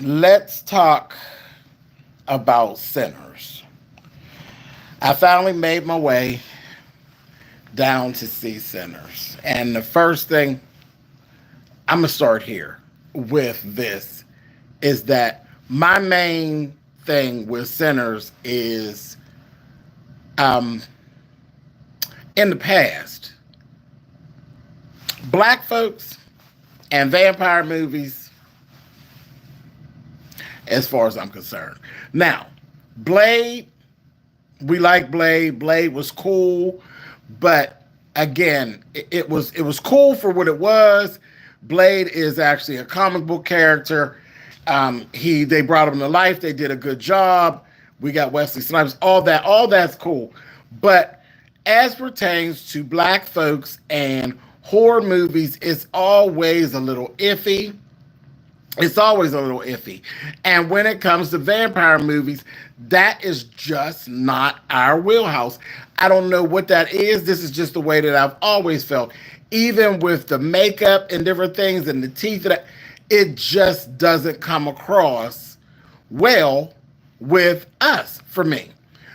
let's talk about SiNNeRs. I finally made my way down to see SiNNeRs. And the first thing, I'm going to start here with this, is that my main thing with SiNNeRs is in the past, black folks and vampire movies, as far as I'm concerned. Now, Blade, we like Blade. Blade was cool, but again, it was cool for what it was. Blade is actually a comic book character. They brought him to life. They did a good job. We got Wesley Snipes. All that's cool. But as pertains to black folks and horror movies, it's always a little iffy. It's always a little iffy. And when it comes to vampire movies, that is just not our wheelhouse. I don't know what that is. This is just the way that I've always felt. Even with the makeup and different things and the teeth, it just doesn't come across well with us, for me.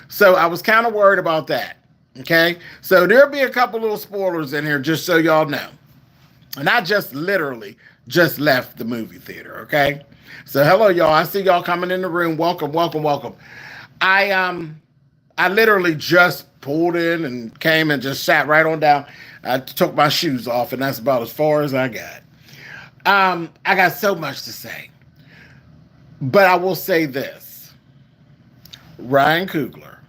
So I was kind of worried about that. Okay? So there'll be a couple little spoilers in here, just so y'all know. And I just literally just left the movie theater, okay? So hello, y'all. I see y'all coming in the room. Welcome, welcome, welcome. I literally just pulled in and came and just sat right on down. I took my shoes off, and that's about as far as I got. I got so much to say. But I will say this. Ryan Coogler,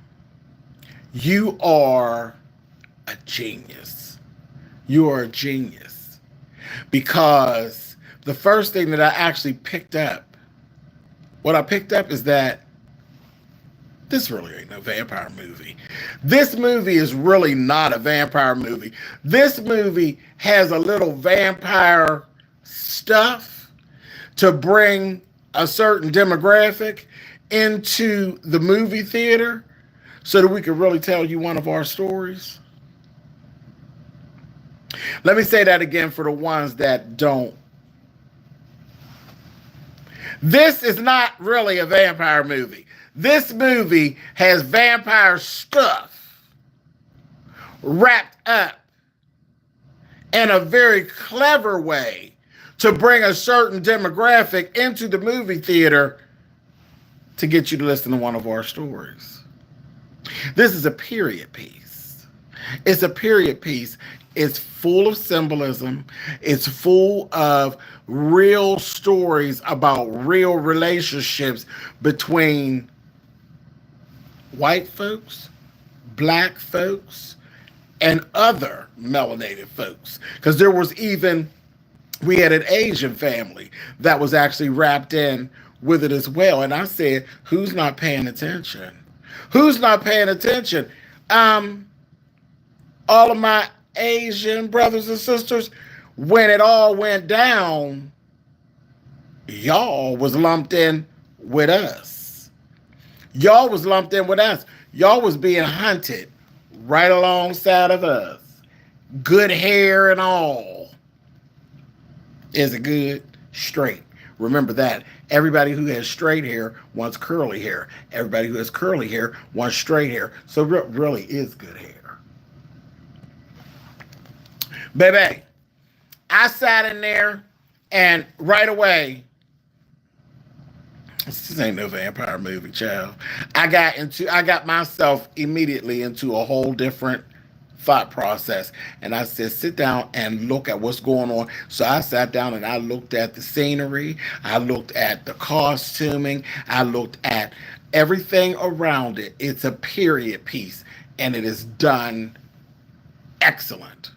you are a genius. You are a genius. Because the first thing that I actually picked up, what I picked up is that this really ain't no vampire movie. This movie is really not a vampire movie. This movie has a little vampire stuff to bring a certain demographic into the movie theater so that we could really tell you one of our stories. Let me say that again for the ones that don't. This is not really a vampire movie. This movie has vampire stuff wrapped up in a very clever way to bring a certain demographic into the movie theater to get you to listen to one of our stories. This is a period piece. It's a period piece. It's full of symbolism. It's full of real stories about real relationships between white folks, black folks, and other melanated folks. Because we had an Asian family that was actually wrapped in with it as well. And I said, who's not paying attention? Who's not paying attention? All of my Asian brothers and sisters, when it all went down, y'all was lumped in with us. Y'all was lumped in with us. Y'all was being hunted right alongside of us. Good hair and all. Is it good? Straight. Remember that. Everybody who has straight hair wants curly hair. Everybody who has curly hair wants straight hair. So it really is good hair. Baby, I sat in there and right away, this ain't no vampire movie, child. I got myself immediately into a whole different thought process. And I said, sit down and look at what's going on. So I sat down and I looked at the scenery. I looked at the costuming. I looked at everything around it. It's a period piece and it is done excellent.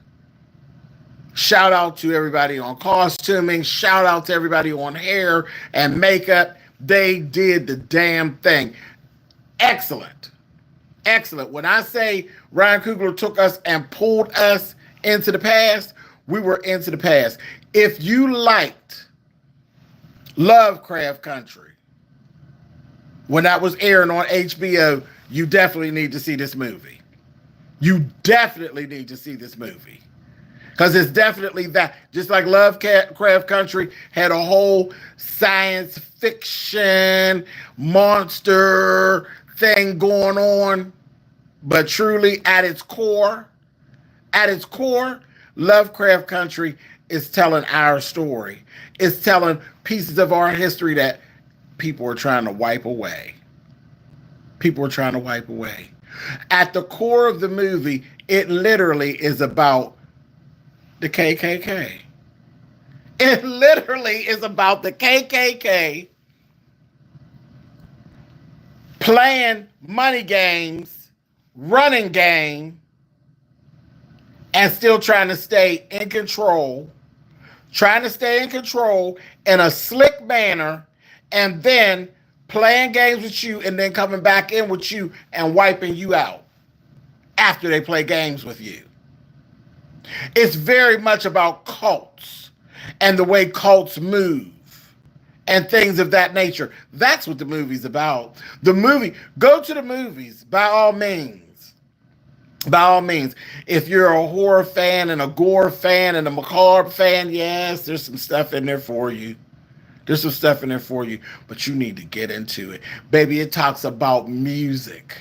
Shout out to everybody on costuming. Shout out to everybody on hair and makeup. They did the damn thing. Excellent. Excellent. When I say Ryan Coogler took us and pulled us into the past, we were into the past. If you liked Lovecraft Country, when that was airing on HBO, you definitely need to see this movie. You definitely need to see this movie. Because it's definitely that. Just like Lovecraft Country had a whole science fiction monster thing going on. But truly at its core, Lovecraft Country is telling our story. It's telling pieces of our history that people are trying to wipe away. At the core of the movie, it literally is about the KKK. It literally is about the KKK playing money games, running game, and still trying to stay in control in a slick manner, and then playing games with you and then coming back in with you and wiping you out after they play games with you. It's very much about cults and the way cults move and things of that nature. That's what the movie's about. Go to the movies by all means. By all means. If you're a horror fan and a gore fan and a macabre fan, yes, there's some stuff in there for you. But you need to get into it. Baby, it talks about music.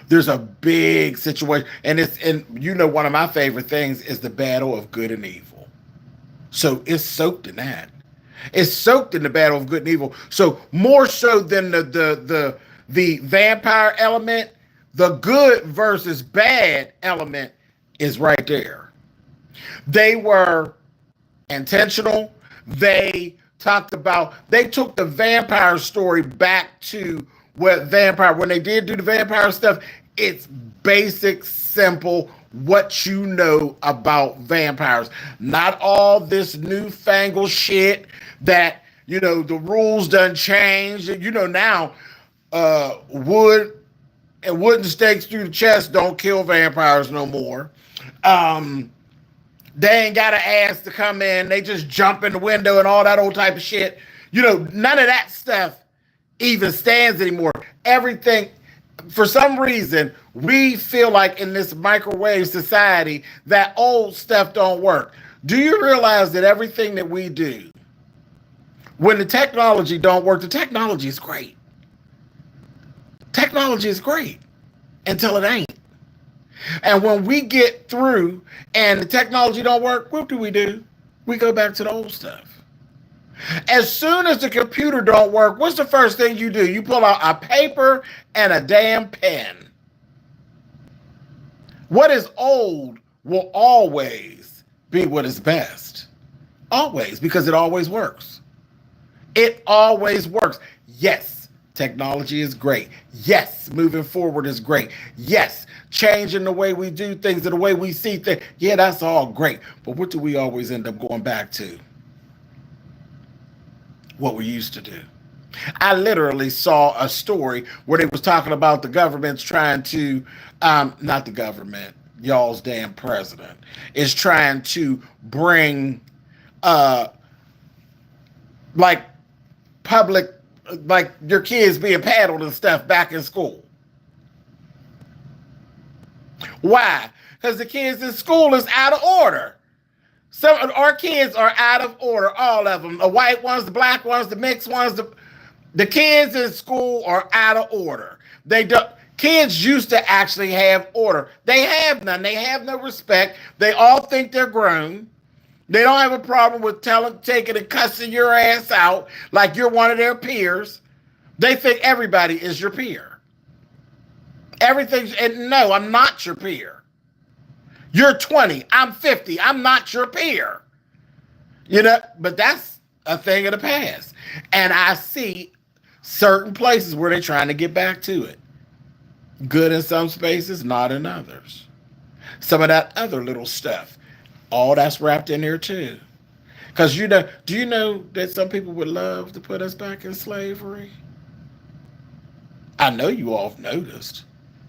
There's a big situation. And one of my favorite things is the battle of good and evil. So it's soaked in that. It's soaked in the battle of good and evil. So more so than the vampire element, the good versus bad element is right there. They were intentional. They took the vampire story back to when they did do the vampire stuff, it's basic, simple, what you know about vampires. Not all this newfangled shit that, the rules done changed. Now, wood and wooden stakes through the chest don't kill vampires no more. They ain't got an ass to come in. They just jump in the window and all that old type of shit. None of that stuff even stands anymore. Everything, for some reason, we feel like in this microwave society that old stuff don't work. Do you realize that everything that we do, when the technology don't work, the technology is great. Technology is great until it ain't. And when we get through and the technology don't work, what do? We go back to the old stuff. As soon as the computer don't work, what's the first thing you do? You pull out a paper and a damn pen. What is old will always be what is best. Always, because it always works. It always works. Yes, technology is great. Yes, moving forward is great. Yes, changing the way we do things and the way we see things. Yeah, that's all great. But what do we always end up going back to? What we used to do. I literally saw a story where they was talking about the government's trying to, not the government, y'all's damn president, is trying to bring, public, like your kids being paddled and stuff back in school. Why? Because the kids in school is out of order. Some of our kids are out of order, all of them. The white ones, the black ones, the mixed ones. The kids in school are out of order. Kids used to actually have order. They have none. They have no respect. They all think they're grown. They don't have a problem with taking and cussing your ass out like you're one of their peers. They think everybody is your peer. And no, I'm not your peer. You're 20, I'm 50, I'm not your peer. But that's a thing of the past. And I see certain places where they're trying to get back to it. Good in some spaces, not in others. Some of that other little stuff, all that's wrapped in there too. Because do you know that some people would love to put us back in slavery? I know you all have noticed.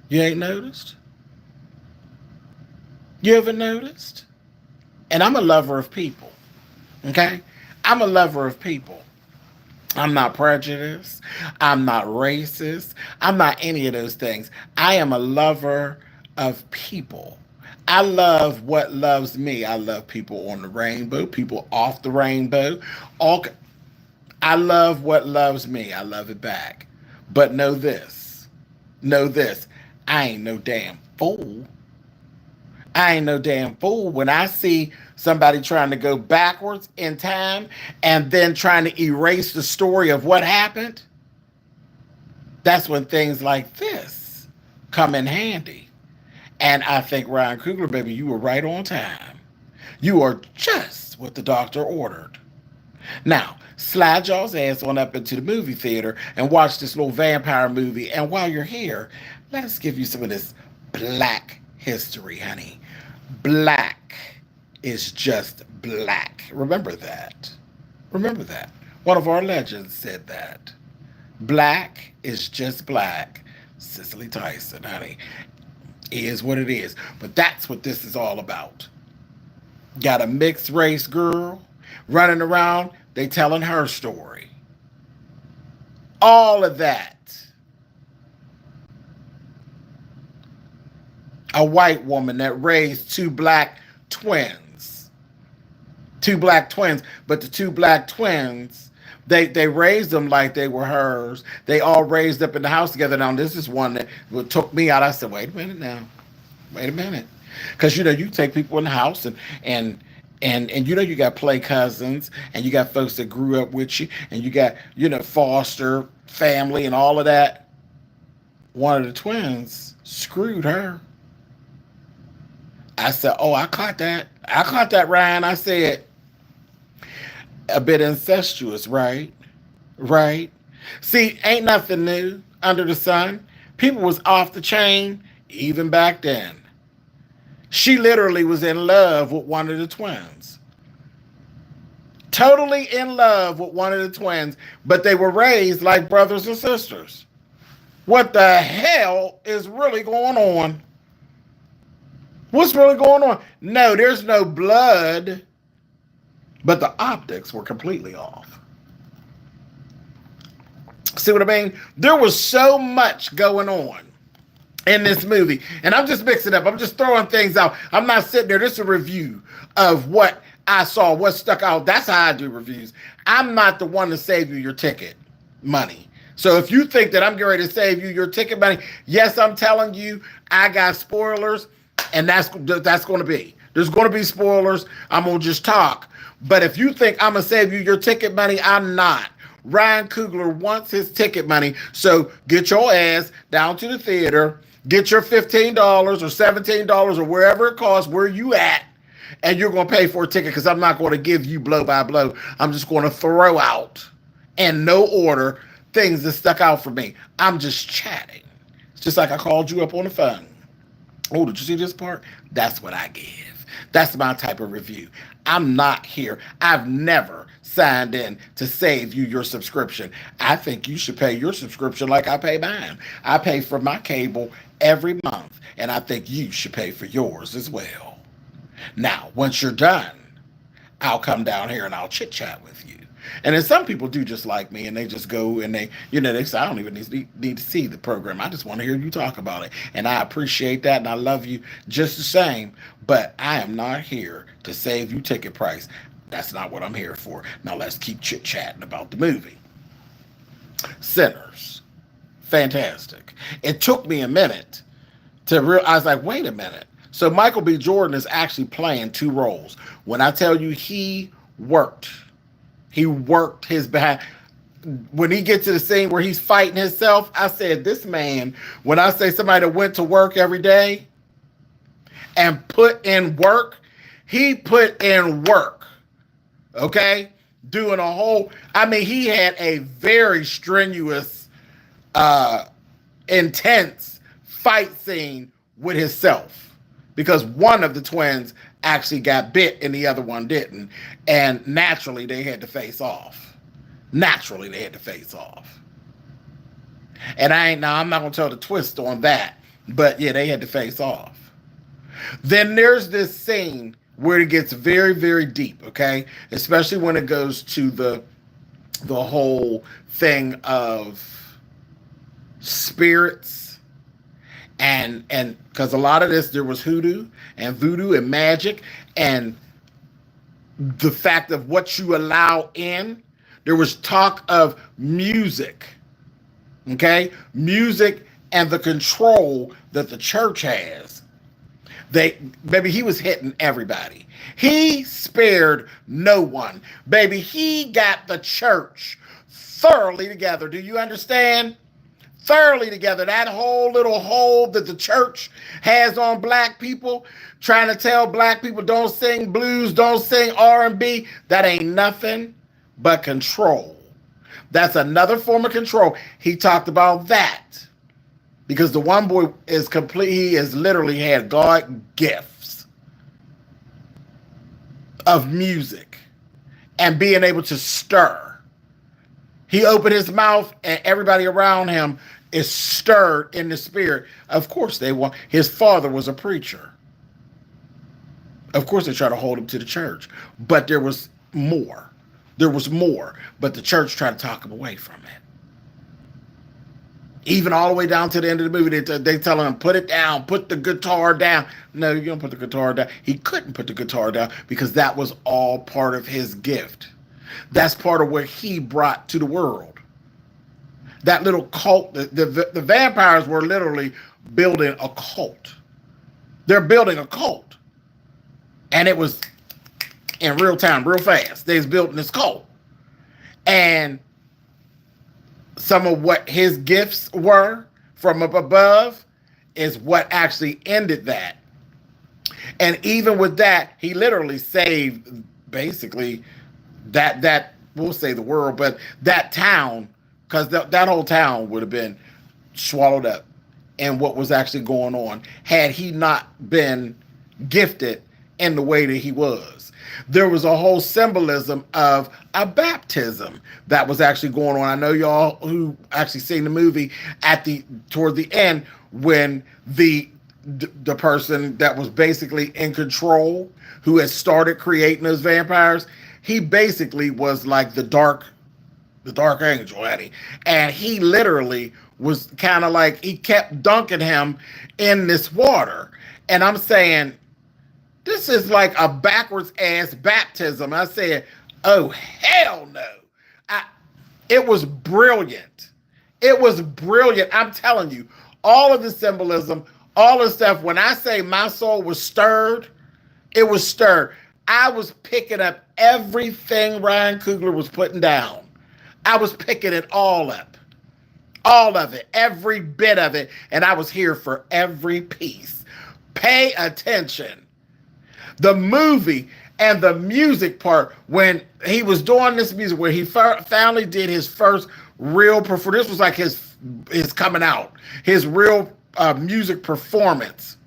You ain't noticed? You ever noticed? And I'm a lover of people. Okay? I'm a lover of people. I'm not prejudiced. I'm not racist. I'm not any of those things. I am a lover of people. I love what loves me. I love people on the rainbow, people off the rainbow. All I love what loves me. I love it back. But know this. Know this. I ain't no damn fool. I ain't no damn fool when I see somebody trying to go backwards in time and then trying to erase the story of what happened. That's when things like this come in handy. And I think, Ryan Coogler, baby, you were right on time. You are just what the doctor ordered. Now, slide y'all's ass on up into the movie theater and watch this little vampire movie. And while you're here, let us give you some of this black history, honey. Black is just black. Remember that. Remember that. One of our legends said that. Black is just black. Cicely Tyson, honey. Is what it is. But that's what this is all about. Got a mixed race girl running around. They telling her story. All of that. A white woman that raised two black twins. Two black twins. But the two black twins, they raised them like they were hers. They all raised up in the house together. Now, this is one that took me out. I said, wait a minute now. Wait a minute. Because, you take people in the house and you got play cousins and you got folks that grew up with you and you got, foster family and all of that. One of the twins screwed her. I said, oh, I caught that. I caught that, Ryan. I said, a bit incestuous, right? Right? See, ain't nothing new under the sun. People was off the chain even back then. She literally was in love with one of the twins. Totally in love with one of the twins, but they were raised like brothers and sisters. What the hell is really going on? What's really going on? No, there's no blood, but the optics were completely off. See what I mean? There was so much going on in this movie. And I'm just mixing up. I'm just throwing things out. I'm not sitting there. This is a review of what I saw, what stuck out. That's how I do reviews. I'm not the one to save you your ticket money. So if you think that I'm getting ready to save you your ticket money, yes, I'm telling you, I got spoilers, and that's going to be. There's going to be spoilers. I'm going to just talk. But if you think I'm going to save you your ticket money, I'm not. Ryan Coogler wants his ticket money. So get your ass down to the theater. Get your $15 or $17 or wherever it costs, where you at, and you're going to pay for a ticket because I'm not going to give you blow by blow. I'm just going to throw out, in no order, things that stuck out for me. I'm just chatting. It's just like I called you up on the phone. Oh, did you see this part? That's what I give. That's my type of review. I'm not here. I've never signed in to save you your subscription. I think you should pay your subscription like I pay mine. I pay for my cable every month, and I think you should pay for yours as well. Now, once you're done, I'll come down here and I'll chit-chat with you. And then some people do just like me, and they just go and they say, I don't even need to see the program. I just want to hear you talk about it. And I appreciate that, and I love you just the same. But I am not here to save you ticket price. That's not what I'm here for. Now let's keep chit-chatting about the movie. SiNNeRs. Fantastic. It took me a minute to realize, I was like, wait a minute. So Michael B. Jordan is actually playing two roles. When I tell you he worked his behind. When he gets to the scene where he's fighting himself, I said, this man, when I say somebody that went to work every day and put in work, he put in work, okay? Doing a whole, he had a very strenuous, intense fight scene with himself because one of the twins actually got bit and the other one didn't. And naturally, they had to face off. And I'm not going to tell the twist on that, but yeah, they had to face off. Then there's this scene where it gets very, very deep, okay? Especially when it goes to the whole thing of spirits And because a lot of this, there was hoodoo and voodoo and magic, and the fact of what you allow in. There was talk of music, okay? Music and the control that the church has. Baby, he was hitting everybody. He spared no one. Baby, he got the church thoroughly together. Do you understand? Thoroughly together. That whole little hold that the church has on black people, trying to tell black people don't sing blues, don't sing R&B, that ain't nothing but control. That's another form of control. He talked about that because the one boy is complete. He has literally had God gifts of music and being able to stir. He opened his mouth and everybody around him is stirred in the spirit. Of course they want. His father was a preacher. Of course they try to hold him to the church, but there was more. There was more, but the church tried to talk him away from it. Even all the way down to the end of the movie, they telling him, put it down, put the guitar down. No, you don't put the guitar down. He couldn't put the guitar down because that was all part of his gift. That's part of what he brought to the world. That little cult, the vampires were literally building a cult. They're building a cult. And it was in real time, real fast. They was building this cult. And some of what his gifts were from up above is what actually ended that. And even with that, he literally saved basically that we'll say the world, but that town, because that whole town would have been swallowed up in what was actually going on had he not been gifted in the way that he was. There was a whole symbolism of a baptism that was actually going on. I know y'all who actually seen the movie toward the end when the person that was basically in control, who had started creating those vampires, he basically was like the dark angel, had he? And he literally was kind of like, he kept dunking him in this water. And I'm saying, this is like a backwards ass baptism. I said, oh, hell no. It was brilliant. It was brilliant. I'm telling you, all of the symbolism, all the stuff, when I say my soul was stirred, it was stirred. I was picking up everything Ryan Coogler was putting down. I was picking it all up. All of it, every bit of it. And I was here for every piece. Pay attention. The movie and the music part, when he was doing this music, where he finally did his first real performance. This was like his coming out, his real music performance.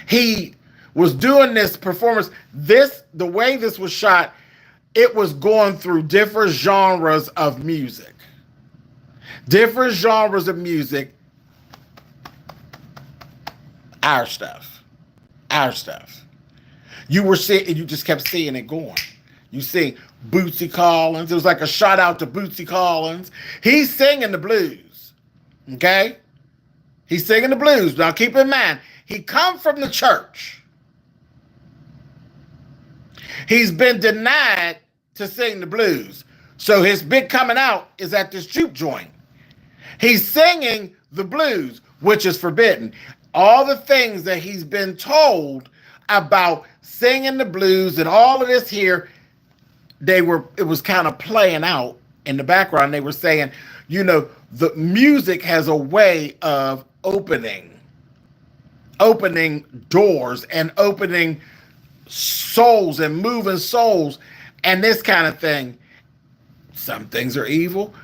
He was doing this performance. The way this was shot, it was going through different genres of music. Different genres of music. Our stuff. Our stuff. You were seeing, you just kept seeing it going. You see Bootsy Collins. It was like a shout out to Bootsy Collins. He's singing the blues. Okay? He's singing the blues. Now keep in mind, he come from the church. He's been denied to sing the blues. So his big coming out is at this juke joint. He's singing the blues, which is forbidden. All the things that he's been told about singing the blues and all of this here, it was kind of playing out in the background. They were saying, you know, the music has a way of opening doors and opening souls and moving souls and this kind of thing. Some things are evil.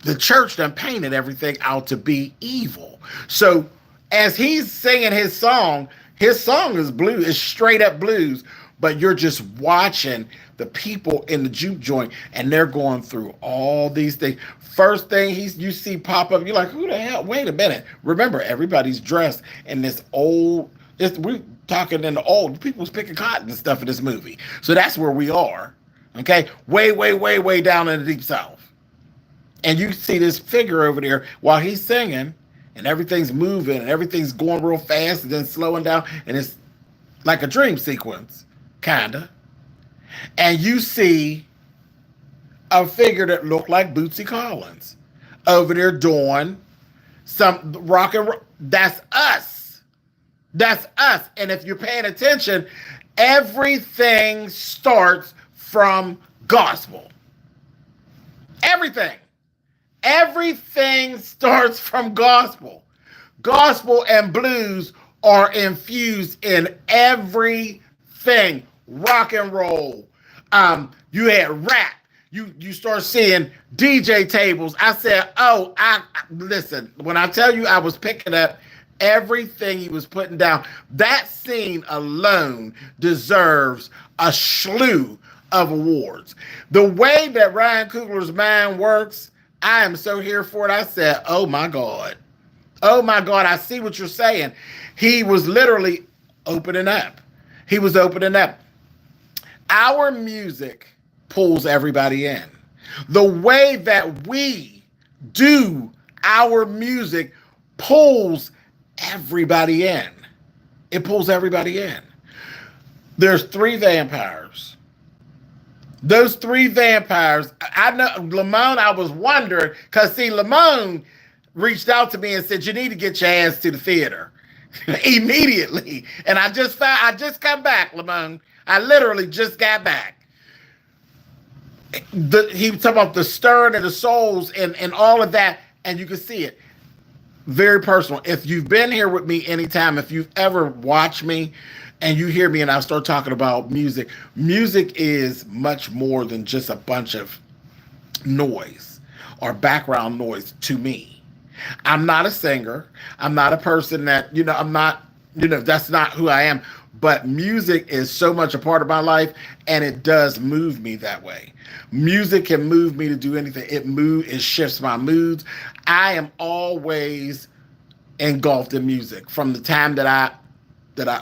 The church done painted everything out to be evil. So as he's singing his song is blues, is straight up blues, but you're just watching the people in the juke joint and they're going through all these things. First thing you see pop up, you're like, who the hell? Wait a minute. Remember, everybody's dressed in this old, we're talking in the old, people was picking cotton and stuff in this movie. So that's where we are, okay? Way, way, way, way down in the deep south. And you see this figure over there while he's singing and everything's moving and everything's going real fast and then slowing down, and it's like a dream sequence, kinda. And you see a figure that looked like Bootsy Collins over there doing some rock and roll. That's us. That's us. And if you're paying attention, everything starts from gospel. Everything. Everything starts from gospel. Gospel and blues are infused in everything. Rock and roll. You had rap. You start seeing DJ tables. I said, oh, I listen, when I tell you I was picking up everything he was putting down, that scene alone deserves a slew of awards. The way that Ryan Coogler's mind works, I am so here for it. I said, oh my God. Oh my God, I see what you're saying. He was literally opening up. He was opening up. Our music pulls everybody in. The way that we do our music pulls everybody in. It pulls everybody in. There's 3 vampires. Those 3 vampires, I know, Lamone, I was wondering, because see, Lamone reached out to me and said, you need to get your ass to the theater immediately. And I just come back, Lamone. I literally just got back. He was talking about the stirring of the souls and all of that, and you can see it. Very personal. If you've been here with me anytime, if you've ever watched me and you hear me and I start talking about music, music is much more than just a bunch of noise or background noise to me. I'm not a singer. I'm not a person that, I'm not, that's not who I am. But music is so much a part of my life, and it does move me that way. Music can move me to do anything. It shifts my moods. I am always engulfed in music from the time that I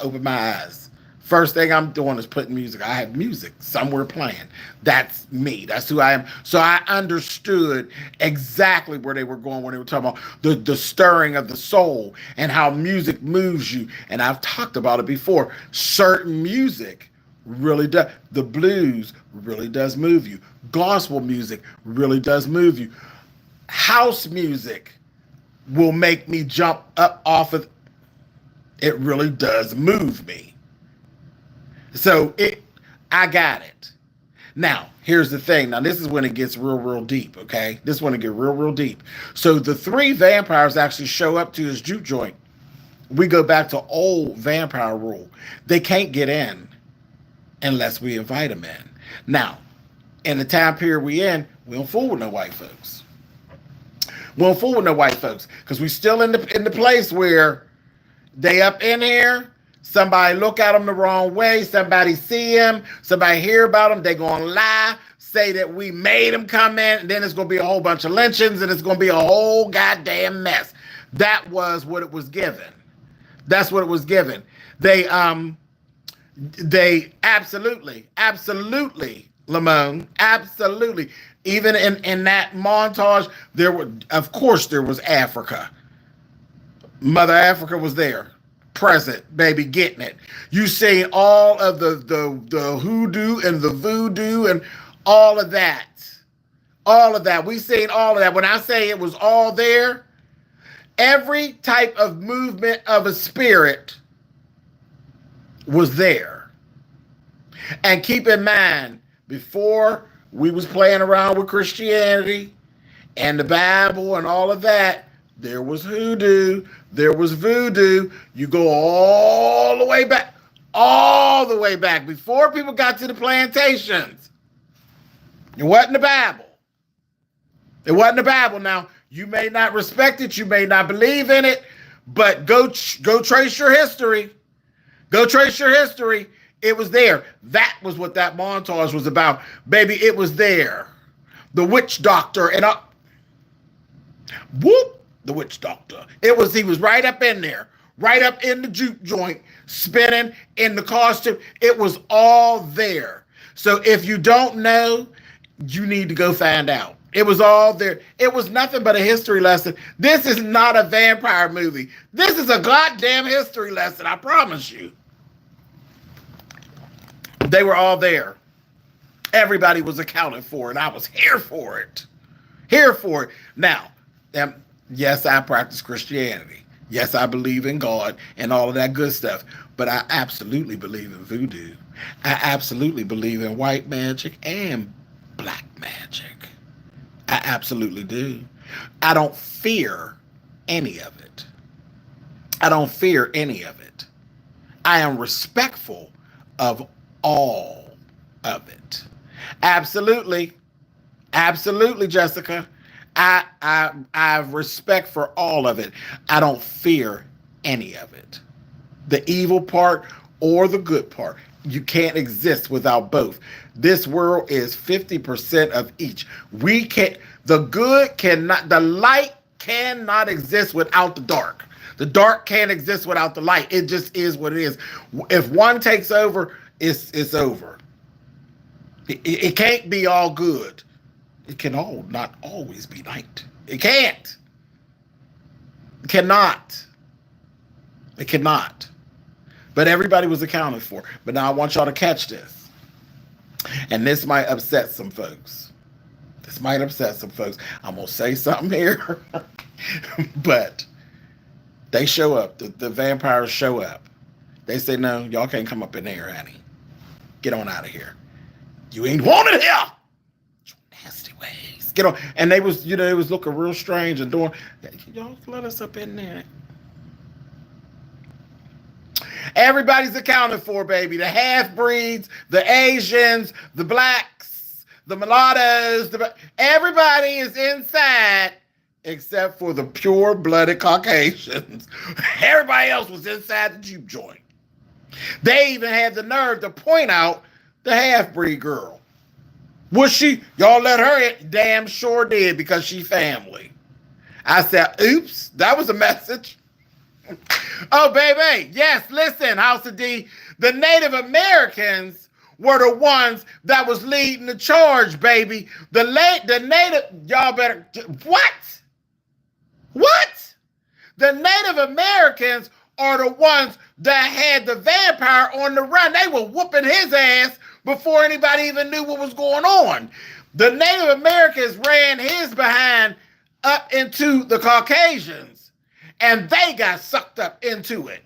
open my eyes. First thing I'm doing is putting music. I have music somewhere playing. That's me. That's who I am. So I understood exactly where they were going when they were talking about the stirring of the soul and how music moves you. And I've talked about it before. Certain music really does. The blues really does move you. Gospel music really does move you. House music will make me jump up off of. It really does move me. So I got it. Now, here's the thing. Now, this is when it gets real, real deep, okay? This is when it gets real, real deep. So the 3 vampires actually show up to his juke joint. We go back to old vampire rule. They can't get in unless we invite them in. Now, in the time period we don't fool with no white folks. We don't fool with no white folks because we still in the place where they up in here. Somebody look at them the wrong way. Somebody see them. Somebody hear about them. They're going to lie, say that we made them come in. And then it's going to be a whole bunch of lynchings and it's going to be a whole goddamn mess. That was what it was given. That's what it was given. They absolutely, Lamone, absolutely. Even in that montage, of course there was Africa. Mother Africa was there. Present, baby, getting it. You see all of the hoodoo and the voodoo and all of that. All of that. We seen all of that. When I say it was all there, every type of movement of a spirit was there. And keep in mind, before we was playing around with Christianity and the Bible and all of that, there was hoodoo, there was voodoo. You go all the way back, before people got to the plantations. It wasn't the Bible. It wasn't the Bible. Now, you may not respect it, you may not believe in it, but go trace your history. Go trace your history. It was there. That was what that montage was about. Baby, it was there. The witch doctor and the witch doctor. He was right up in there, right up in the juke joint, spinning in the costume. It was all there. So if you don't know, you need to go find out. It was all there. It was nothing but a history lesson. This is not a vampire movie. This is a goddamn history lesson, I promise you. They were all there. Everybody was accounted for, and I was here for it. Here for it. Now, yes, I practice Christianity. Yes, I believe in God and all of that good stuff. But I absolutely believe in voodoo. I absolutely believe in white magic and black magic. I absolutely do. I don't fear any of it. I don't fear any of it. I am respectful of all of it. Absolutely. Absolutely, Jessica. I have respect for all of it. I don't fear any of it. The evil part or the good part. You can't exist without both. This world is 50% of each. The light cannot exist without the dark. The dark can't exist without the light. It just is what it is. If one takes over, it's over. It can't be all good. It can not always be light. It can't. It cannot. It cannot. But everybody was accounted for. But now I want y'all to catch this. And this might upset some folks. This might upset some folks. I'm going to say something here. But they show up. The vampires show up. They say, no, y'all can't come up in there, honey. Get on out of here. You ain't wanted here. Nasty ways. Get on. And they was looking real strange and doing, y'all let us up in there. Everybody's accounted for, baby. The half-breeds, the Asians, the blacks, the mulattoes, everybody is inside except for the pure-blooded Caucasians. Everybody else was inside the juke joint. They even had the nerve to point out the half-breed girl. Was she? Y'all let her in? Damn sure did, because she family. I said, oops, that was a message. Oh, baby. Yes, listen, House of D. The Native Americans were the ones that was leading the charge, baby. The Native, y'all better, what? What? The Native Americans are the ones that had the vampire on the run. They were whooping his ass before anybody even knew what was going on. The Native Americans ran his behind up into the Caucasians. And they got sucked up into it.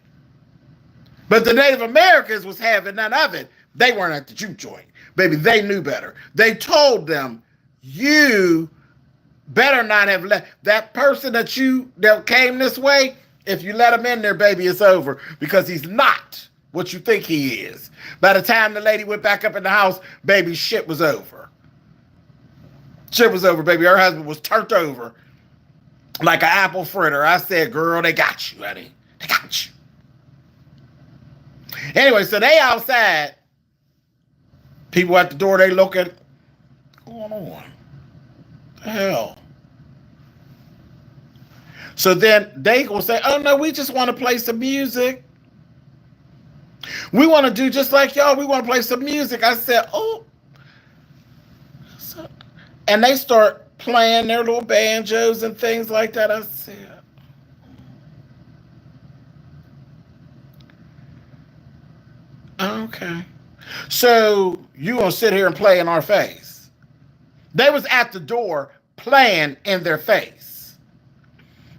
But the Native Americans was having none of it. They weren't at the juke joint. Baby, they knew better. They told them, you better not have let that person that came this way, if you let him in there, baby, it's over. Because he's not what you think he is. By the time the lady went back up in the house, baby, shit was over. Shit was over, baby. Her husband was turned over like an apple fritter. I said, girl, they got you, honey. They got you. Anyway, so they outside. People at the door, they looking. What's going on? What the hell? So then they gonna say, oh no, we just want to play some music. We want to do just like y'all. We want to play some music. I said, oh. And they start playing their little banjos and things like that. I said, okay. So you gonna sit here and play in our face? They was at the door playing in their face.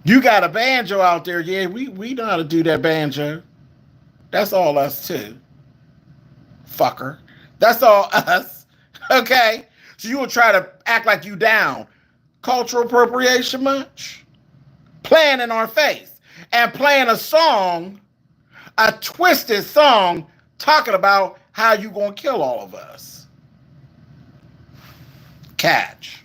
You got a banjo out there. Yeah, we know how to do that banjo. That's all us too. Fucker. That's all us. Okay? So you will try to act like you down. Cultural appropriation much? Playing in our face. And playing a song, a twisted song, talking about how you gonna kill all of us. Catch.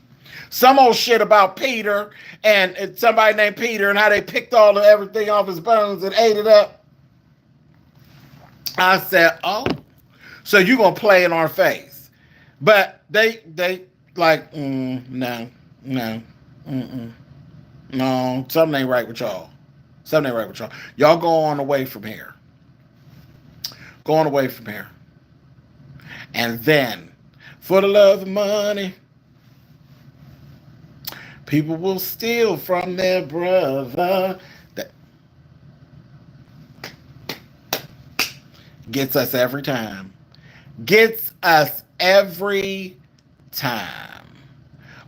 Some old shit about Peter and somebody named Peter and how they picked all of everything off his bones and ate it up. I said, oh, so you gonna play in our face. But they like, no, something ain't right with y'all. Something ain't right with y'all. Y'all go on away from here. Go on away from here. And then, for the love of money, People will steal from their brother. That gets us every time. Gets us every time.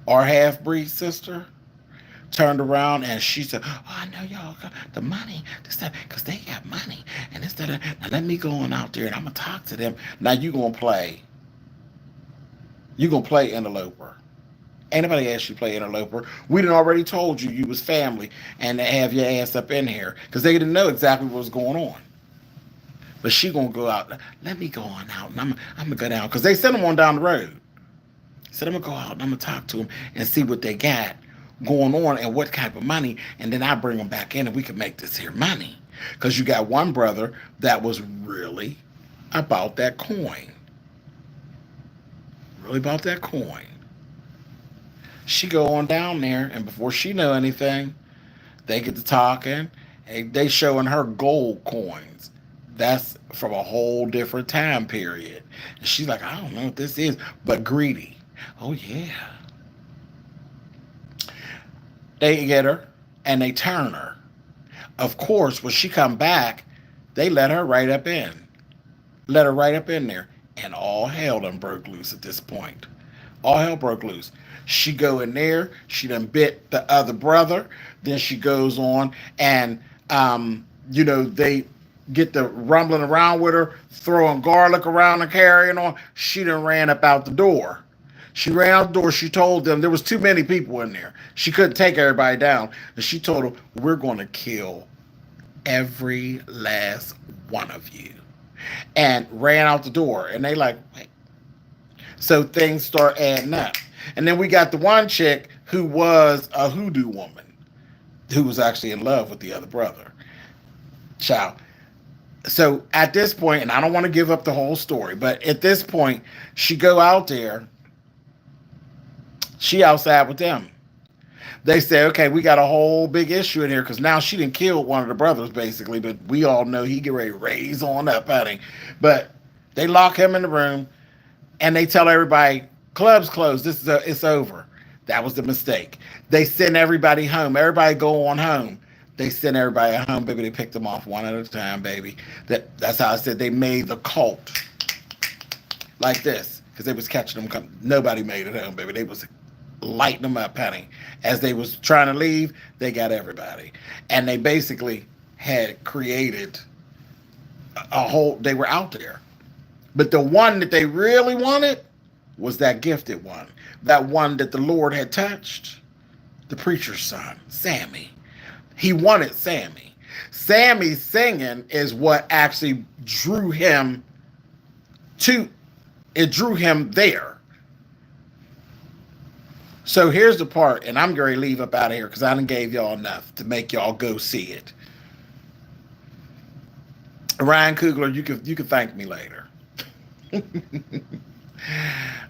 Our half-breed sister turned around and she said, "Oh, I know y'all got the money, this that, because they got money and this that. Now let me go on out there and I'm gonna talk to them. Now you gonna play. You gonna play interloper. Ain't nobody asked you to play interloper. We done already told you was family and to have your ass up in here because they didn't know exactly what was going on. But she gonna go out. Let me go on out and I'm gonna go down because they sent them on down the road. Said I'm gonna go out and I'm gonna talk to them and see what they got going on and what type of money, and then I bring them back in and we can make this here money. Because you got one brother that was really about that coin. Really about that coin. She go on down there, and before she know anything, they get to talking, and they showing her gold coins. That's from a whole different time period. And she's like, I don't know what this is, but greedy. Oh yeah. They get her and they turn her. Of course, when she come back, they let her right up in. Let her right up in there. And all hell done broke loose at this point. All hell broke loose. She go in there. She done bit the other brother. Then she goes on and, they get the rumbling around with her, throwing garlic around and carrying on. She done ran up out the door. She ran out the door. She told them there was too many people in there. She couldn't take everybody down. And she told them, we're going to kill every last one of you. And ran out the door. And they like, wait. So things start adding up. And then we got the one chick who was a hoodoo woman who was actually in love with the other brother. Child. So at this point, and I don't want to give up the whole story, but at this point, she go out there. She outside with them. They say, okay, we got a whole big issue in here because now she done killed one of the brothers, basically. But we all know he get ready to raise on up, honey. But they lock him in the room and they tell everybody, club's closed. It's over. That was the mistake. They send everybody home. Everybody go on home. They sent everybody home, baby. They picked them off one at a time, baby. That's how I said they made the cult like this because they was catching them. Nobody made it home, baby. They was lighting them up, honey. As they was trying to leave, they got everybody. And they basically had created they were out there. But the one that they really wanted was that gifted one. That one that the Lord had touched. The preacher's son, Sammy. He wanted Sammy. Sammy's singing is what actually drew him there. So here's the part, and I'm going to leave up out of here because I done gave y'all enough to make y'all go see it. Ryan Coogler, you can thank me later.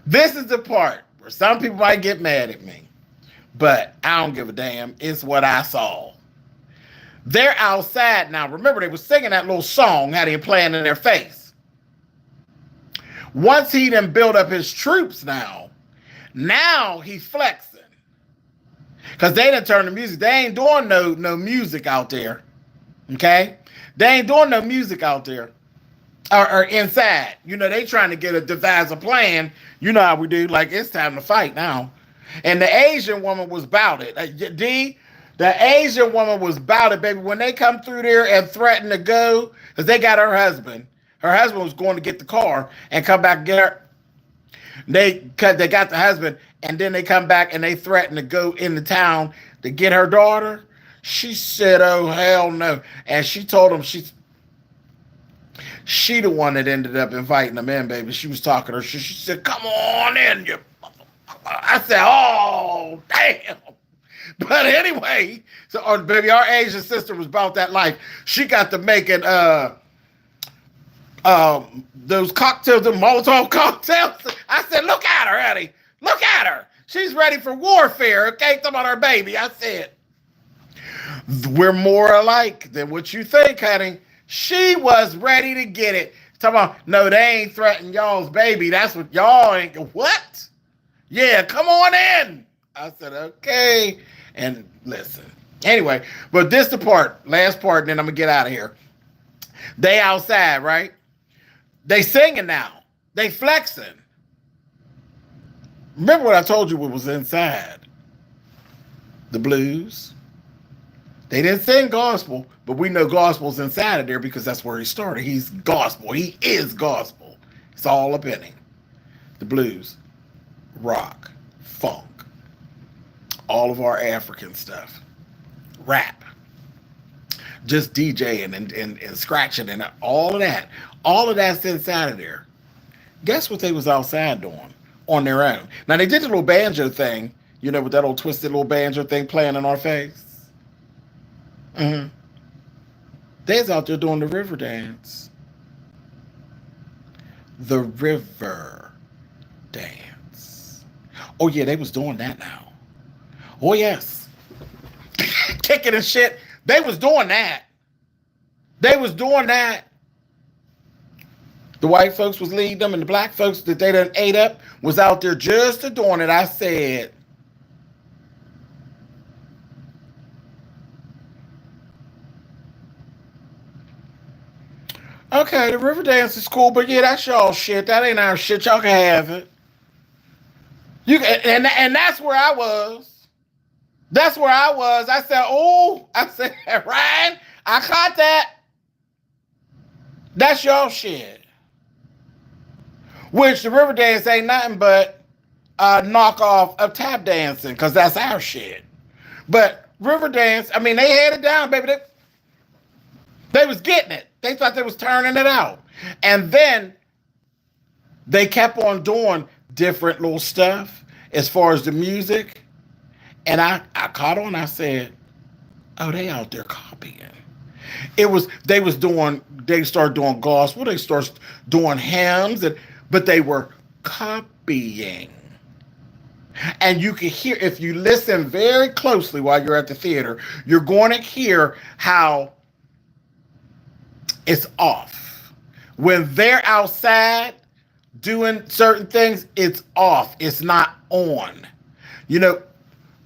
This is the part where some people might get mad at me, but I don't give a damn. It's what I saw. They're outside now. Remember, they were singing that little song, how they playing in their face. Once he done built up his troops now he's flexing. Because they done turned the music. They ain't doing no music out there. Okay? They ain't doing no music out there. Or inside. They trying to devise a plan. You know how we do. Like, it's time to fight now. And the Asian woman was about it. The Asian woman was about it, baby. When they come through there and threaten to go, because they got her husband. Her husband was going to get the car and come back and get her. They got the husband, and then they come back and they threaten to go into town to get her daughter. She said, oh, hell no. And she told him she the one that ended up inviting them in, baby. She was talking to her. She said, come on in. I said, oh, damn. But anyway, baby, our Asian sister was about that life. She got to making those cocktails, the Molotov cocktails. I said, look at her, honey. Look at her. She's ready for warfare. Okay, talking about her baby. I said, we're more alike than what you think, honey. She was ready to get it. Talking about, no, they ain't threatening y'all's baby. That's what y'all ain't. What? Yeah, come on in. I said, okay. And listen. Anyway, but this the part, last part, and then I'm going to get out of here. They outside, right? They singing now. They flexing. Remember what I told you what was inside? The blues. They didn't sing gospel, but we know gospel's inside of there because that's where he started. He's gospel. He is gospel. It's all up in him. The blues, rock, funk, all of our African stuff, rap, just DJing and scratching and all of that. All of that's inside of there. Guess what they was outside doing on their own? Now, they did the little banjo thing, you know, with that old twisted little banjo thing playing in our face. Mm-hmm. They was out there doing the river dance. The river dance. Oh, yeah, they was doing that now. Oh, yes. Kicking and shit. They was doing that. They was doing that. The white folks was leading them, and the black folks that they done ate up was out there just doing it. I said, okay, the river dance is cool, but yeah, that's y'all shit. That ain't our shit. Y'all can have it. You can, and that's where I was. That's where I was. I said, oh, I said, Ryan, I caught that. That's y'all shit. Which the river dance ain't nothing but a knockoff of tap dancing, because that's our shit. But river dance, I mean, they had it down, baby. They was getting it. They thought they was turning it out. And then they kept on doing different little stuff as far as the music. And I caught on, I said, oh, they out there copying. They started doing gospel, they started doing hymns, but they were copying. And you can hear, if you listen very closely while you're at the theater, you're going to hear how it's off. When they're outside doing certain things, it's off. It's not on. You know,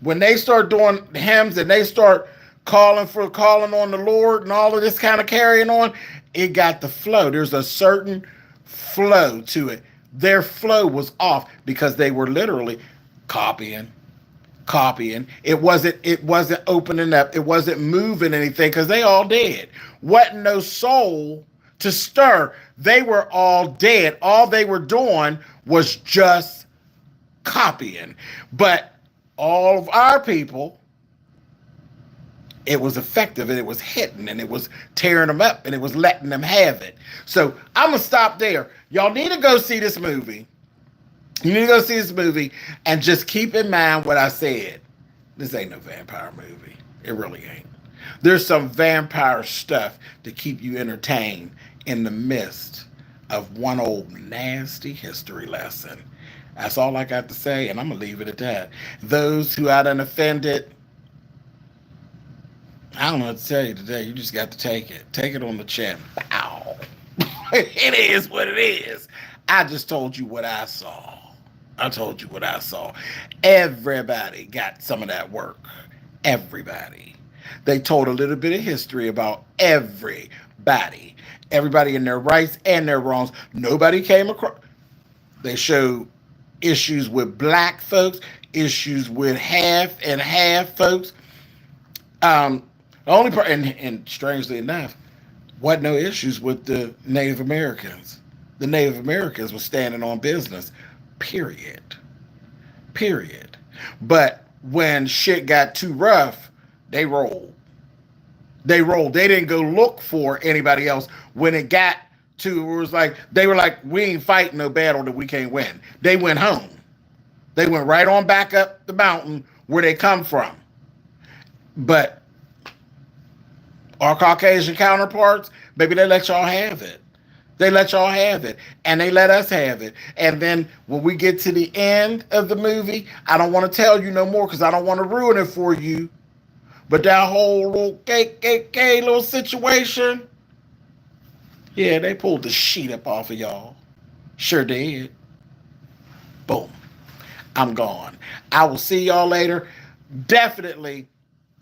when they start doing hymns and they start calling on the Lord and all of this kind of carrying on, it got the flow. There's a certain flow to it. Their flow was off because they were literally copying. It wasn't opening up. It wasn't moving anything because they all dead. Wasn't no soul to stir. They were all dead. All they were doing was just copying. But all of our people, it was effective and it was hitting and it was tearing them up and it was letting them have it. So I'm going to stop there. Y'all need to go see this movie. You need to go see this movie and just keep in mind what I said. This ain't no vampire movie. It really ain't. There's some vampire stuff to keep you entertained in the midst of one old nasty history lesson. That's all I got to say, and I'm going to leave it at that. Those who I done offended, I don't know what to tell you today. You just got to take it. Take it on the chin. Bow. It is what it is. I just told you what I saw. I told you what I saw. Everybody got some of that work. Everybody. They told a little bit of history about everybody. Everybody in their rights and their wrongs. Nobody came across. They showed issues with black folks, issues with half and half folks. The only part, and strangely enough, wasn't no issues with the Native Americans. The Native Americans were standing on business. Period. But when shit got too rough, they rolled. They didn't go look for anybody else. When it got to, it was like, they were like, we ain't fighting no battle that we can't win. They went home. They went right on back up the mountain where they come from. But our Caucasian counterparts, baby, they let y'all have it. They let y'all have it, and they let us have it. And then when we get to the end of the movie, I don't want to tell you no more because I don't want to ruin it for you. But that whole little KKK little situation, yeah, they pulled the sheet up off of y'all. Sure did. Boom. I'm gone. I will see y'all later. Definitely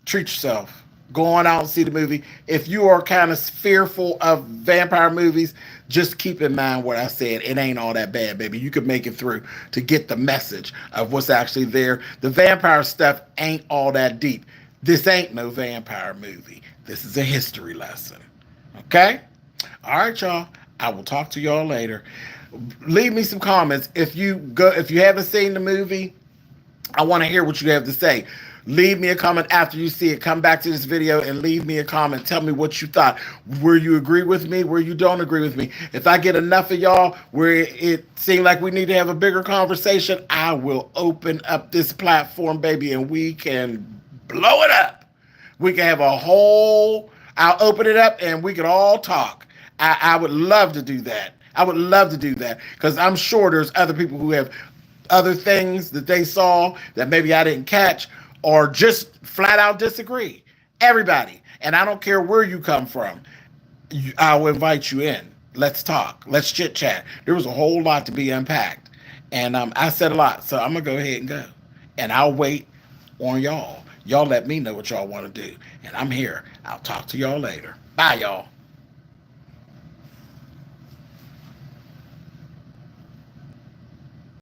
treat yourself. Go on out and see the movie. If you are kind of fearful of vampire movies, just keep in mind what I said. It ain't all that bad, baby. You could make it through to get the message of what's actually there. The vampire stuff ain't all that deep. This ain't no vampire movie. This is a history lesson. Okay? All right, y'all. I will talk to y'all later. Leave me some comments. If you haven't seen the movie, I want to hear what you have to say. Leave me a comment after you see it. Come back to this video and leave me a comment. Tell me what you thought. Where you agree with me, where you don't agree with me. If I get enough of y'all where it seems like we need to have a bigger conversation, I will open up this platform, baby, and we can blow it up. We can have a whole, I'll open it up and we can all talk. I would love to do that. I would love to do that because I'm sure there's other people who have other things that they saw that maybe I didn't catch, or just flat out disagree. Everybody. And I don't care where you come from. I'll invite you in. Let's talk. Let's chit chat. There was a whole lot to be unpacked. And I said a lot. So I'm going to go ahead and go. And I'll wait on y'all. Y'all let me know what y'all want to do. And I'm here. I'll talk to y'all later. Bye, y'all.